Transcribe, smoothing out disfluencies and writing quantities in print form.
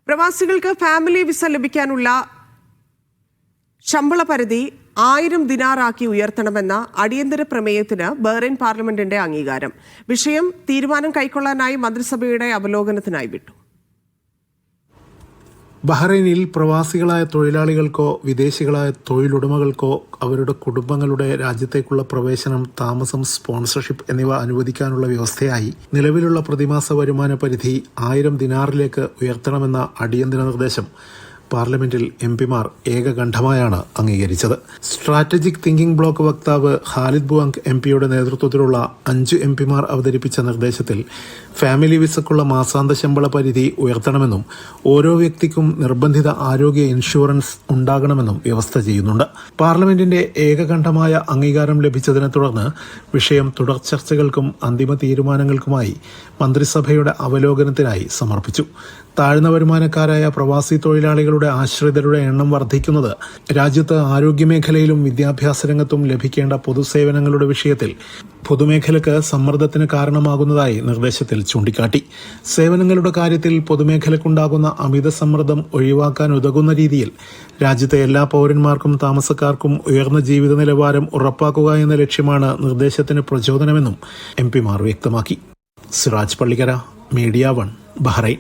പ്രവാസികൾക്ക് family visa ലഭിക്കാനുള്ള ശമ്പള പരിധി 1000 ദിനാറാക്കി ഉയർത്തണമെന്ന അടിയന്തര പ്രമേയത്തിന് ബഹ്റൈൻ പാർലമെന്റിന്റെ അംഗീകാരം. വിഷയം തീരുമാനം കൈക്കൊള്ളാനായി മന്ത്രിസഭയുടെ അവലോകനത്തിനായി വിട്ടു. ബഹ്റൈനിൽ പ്രവാസികളായ തൊഴിലാളികൾക്കോ വിദേശികളായ തൊഴിലുടമകൾക്കോ അവരുടെ കുടുംബങ്ങളുടെ രാജ്യത്തേക്കുള്ള പ്രവേശനം, താമസം, സ്പോൺസർഷിപ്പ് എന്നിവ അനുവദിക്കാനുള്ള വ്യവസ്ഥയായി നിലവിലുള്ള പ്രതിമാസ വരുമാന പരിധി 1000 ദിനാറിലേക്ക് ഉയർത്തണമെന്ന അടിയന്തര നിർദ്ദേശം പാർലമെന്റിൽ എംപിമാർ ഏകകണ്ഠമായാണ് അംഗീകരിച്ചത്. സ്ട്രാറ്റജിക് തിങ്കിംഗ് ബ്ലോക്ക് വക്താവ് ഖാലിദ് ബുഅങ്ക് എംപിയുടെ നേതൃത്വത്തിലുള്ള 5 എംപിമാർ അവതരിപ്പിച്ച നിർദ്ദേശത്തിൽ ഫാമിലി വിസക്കുള്ള മാസാന്ത ശമ്പള പരിധി ഉയർത്തണമെന്നും ഓരോ വ്യക്തിക്കും നിർബന്ധിത ആരോഗ്യ ഇൻഷുറൻസ് ഉണ്ടാകണമെന്നും വ്യവസ്ഥ ചെയ്യുന്നുണ്ട്. പാർലമെന്റിന്റെ ഏകകണ്ഠമായ അംഗീകാരം ലഭിച്ചതിനെ തുടർന്ന് വിഷയം തുടർ ചർച്ചകൾക്കും അന്തിമ തീരുമാനങ്ങൾക്കുമായി മന്ത്രിസഭയുടെ അവലോകനത്തിനായി സമർപ്പിച്ചു. താഴ്ന്ന വരുമാനക്കാരായ പ്രവാസി തൊഴിലാളികളുടെ ആശ്രിതരുടെ എണ്ണം വർദ്ധിക്കുന്നത് രാജ്യത്ത് ആരോഗ്യമേഖലയിലും വിദ്യാഭ്യാസ രംഗത്തും ലഭിക്കേണ്ട പൊതുസേവനങ്ങളുടെ വിഷയത്തിൽ പൊതുമേഖലയ്ക്ക് സമ്മർദ്ദത്തിന് കാരണമാകുന്നതായി നിർദ്ദേശത്തിൽ ചൂണ്ടിക്കാട്ടി. സേവനങ്ങളുടെ കാര്യത്തിൽ പൊതുമേഖലയ്ക്കുണ്ടാകുന്ന അമിത സമ്മർദ്ദം ഒഴിവാക്കാൻ ഉതകുന്ന രീതിയിൽ രാജ്യത്തെ എല്ലാ പൗരന്മാർക്കും താമസക്കാർക്കും ഉയർന്ന ജീവിത നിലവാരം ഉറപ്പാക്കുക എന്ന ലക്ഷ്യമാണ് നിർദ്ദേശത്തിന് പ്രചോദനമെന്നും എംപിമാർ വ്യക്തമാക്കി. Siraj Pallikkara, media 1, Bahrain.